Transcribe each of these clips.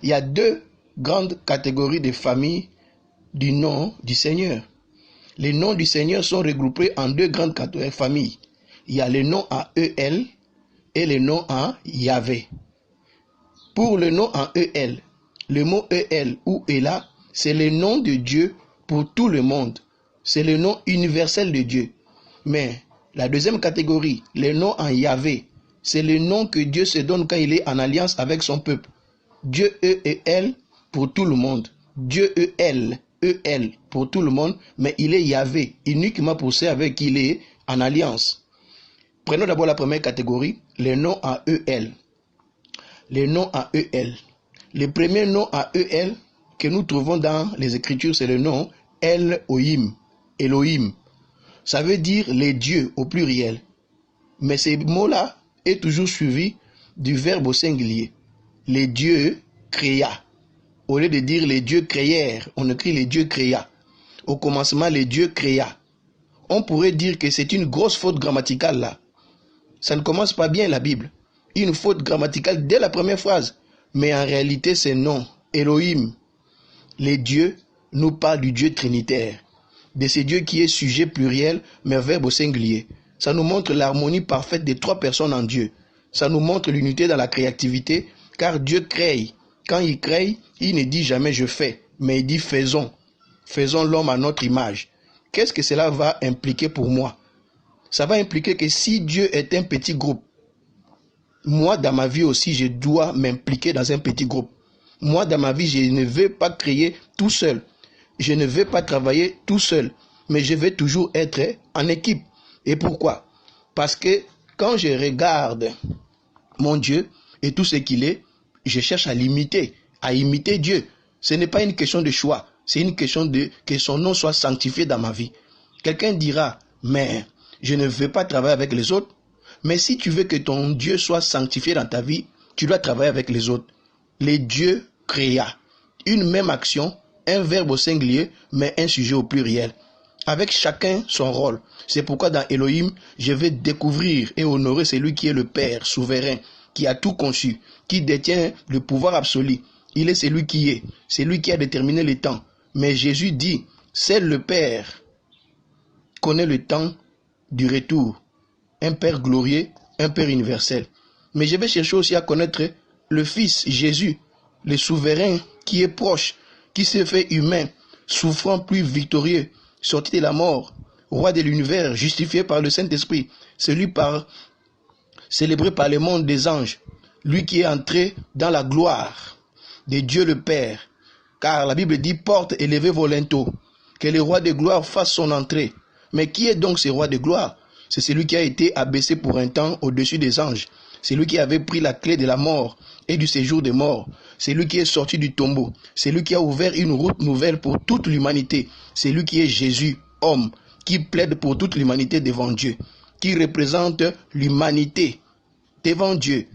Il y a deux grandes catégories de familles du nom du Seigneur. Les noms du Seigneur sont regroupés en deux grandes familles. Il y a le nom en EL et le nom en Yahvé. Pour le nom en EL, le mot EL ou Ela, c'est le nom de Dieu pour tout le monde. C'est le nom universel de Dieu. Mais la deuxième catégorie, le nom en Yahvé, c'est le nom que Dieu se donne quand il est en alliance avec son peuple. Dieu E-E-L pour tout le monde. Dieu E-L pour tout le monde, mais il est Yahvé, uniquement pour ceux avec qui il est en alliance. Prenons d'abord la première catégorie, les noms à EL. Les noms à EL. Le premier nom à EL que nous trouvons dans les Écritures, c'est le nom Elohim. Elohim. Ça veut dire les dieux au pluriel. Mais ce mot-là est toujours suivi du verbe au singulier. Les dieux créa. Au lieu de dire les dieux créèrent, on écrit les dieux créa. Au commencement, les dieux créa. On pourrait dire que c'est une grosse faute grammaticale là. Ça ne commence pas bien la Bible. Une faute grammaticale dès la première phrase. Mais en réalité, c'est non. Elohim. Les dieux nous parlent du Dieu trinitaire. De ce Dieu qui est sujet pluriel, mais verbe au singulier. Ça nous montre l'harmonie parfaite des trois personnes en Dieu. Ça nous montre l'unité dans la créativité, car Dieu crée. Quand il crée, il ne dit jamais je fais, mais il dit faisons. Faisons l'homme à notre image. Qu'est-ce que cela va impliquer pour moi? Ça va impliquer que si Dieu est un petit groupe, moi dans ma vie aussi, je dois m'impliquer dans un petit groupe. Moi dans ma vie, je ne veux pas créer tout seul. Je ne veux pas travailler tout seul, mais je vais toujours être en équipe. Et pourquoi? Parce que quand je regarde mon Dieu et tout ce qu'il est, je cherche à l'imiter, à imiter Dieu. Ce n'est pas une question de choix, c'est une question de que son nom soit sanctifié dans ma vie. Quelqu'un dira, mais je ne veux pas travailler avec les autres. Mais si tu veux que ton Dieu soit sanctifié dans ta vie, tu dois travailler avec les autres. Les dieux créa. Une même action, un verbe au singulier, mais un sujet au pluriel. Avec chacun son rôle. C'est pourquoi dans Elohim, je vais découvrir et honorer celui qui est le Père souverain, qui a tout conçu, qui détient le pouvoir absolu. Il est celui qui a déterminé le temps. Mais Jésus dit, seul le Père connaît le temps du retour. Un Père glorieux, un Père universel. Mais je vais chercher aussi à connaître le Fils Jésus, le souverain qui est proche, qui s'est fait humain, souffrant plus victorieux, sorti de la mort, roi de l'univers, justifié par le Saint-Esprit, célébré par le monde des anges, lui qui est entré dans la gloire de Dieu le Père. Car la Bible dit, porte élevée volento, que le roi de gloire fasse son entrée. Mais qui est donc ce roi de gloire? C'est celui qui a été abaissé pour un temps au-dessus des anges. C'est lui qui avait pris la clé de la mort et du séjour des morts. C'est lui qui est sorti du tombeau. C'est lui qui a ouvert une route nouvelle pour toute l'humanité. C'est lui qui est Jésus, homme, qui plaide pour toute l'humanité devant Dieu, qui représente l'humanité devant Dieu.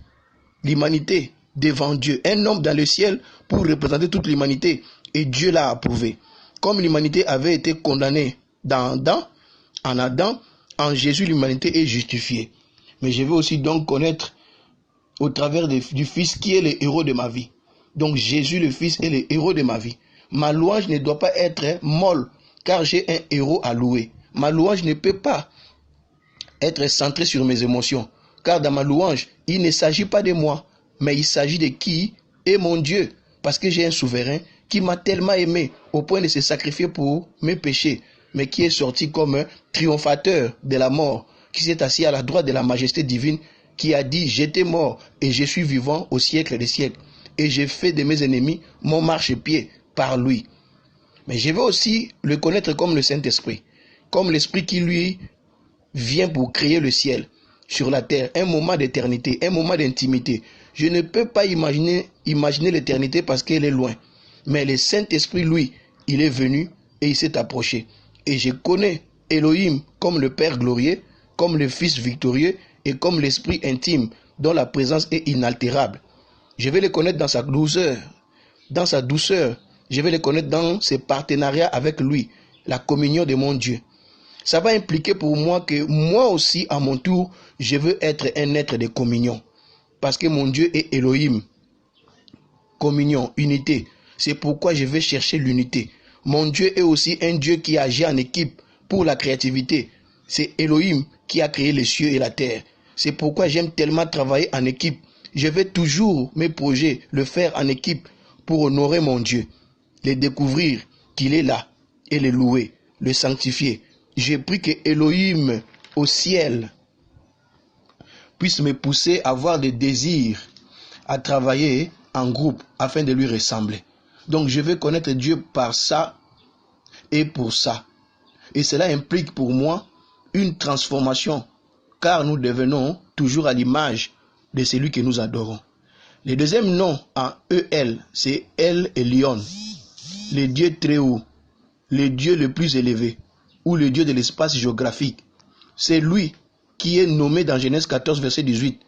L'humanité devant Dieu. Un homme dans le ciel pour représenter toute l'humanité. Et Dieu l'a approuvé. Comme l'humanité avait été condamnée en Adam, en Jésus, l'humanité est justifiée. Mais je veux aussi donc connaître au travers du Fils qui est le héros de ma vie. Donc Jésus le Fils est le héros de ma vie. Ma louange ne doit pas être molle, car j'ai un héros à louer. Ma louange ne peut pas être centrée sur mes émotions, car dans ma louange, il ne s'agit pas de moi, mais il s'agit de qui est mon Dieu, parce que j'ai un souverain qui m'a tellement aimé au point de se sacrifier pour mes péchés, mais qui est sorti comme un triomphateur de la mort, qui s'est assis à la droite de la majesté divine, qui a dit, j'étais mort et je suis vivant au siècle des siècles, et j'ai fait de mes ennemis mon marchepied par lui. Mais je veux aussi le connaître comme le Saint-Esprit, comme l'Esprit qui lui vient pour créer le ciel sur la terre, un moment d'éternité, un moment d'intimité. Je ne peux pas imaginer l'éternité parce qu'elle est loin. Mais le Saint-Esprit, lui, il est venu et il s'est approché. Et je connais Elohim comme le Père glorieux, comme le Fils victorieux et comme l'Esprit intime dont la présence est inaltérable. Je vais le connaître dans sa douceur, je vais le connaître dans ses partenariats avec lui, la communion de mon Dieu. Ça va impliquer pour moi que moi aussi, à mon tour, je veux être un être de communion. Parce que mon Dieu est Elohim. communion, unité. C'est pourquoi je vais chercher l'unité. Mon Dieu est aussi un Dieu qui agit en équipe pour la créativité. C'est Elohim qui a créé les cieux et la terre. C'est pourquoi j'aime tellement travailler en équipe. Je vais toujours mes projets le faire en équipe pour honorer mon Dieu, le découvrir qu'il est là et le louer, le sanctifier. J'ai pris que Elohim au ciel puisse me pousser à avoir des désirs, à travailler en groupe afin de lui ressembler. Donc je vais connaître Dieu par ça et pour ça. Et cela implique pour moi une transformation, car nous devenons toujours à l'image de celui que nous adorons. Le deuxième nom en EL, c'est El Elyon, le Dieu très haut, le Dieu le plus élevé, ou le Dieu de l'espace géographique. C'est lui qui est nommé dans Genèse 14, verset 18.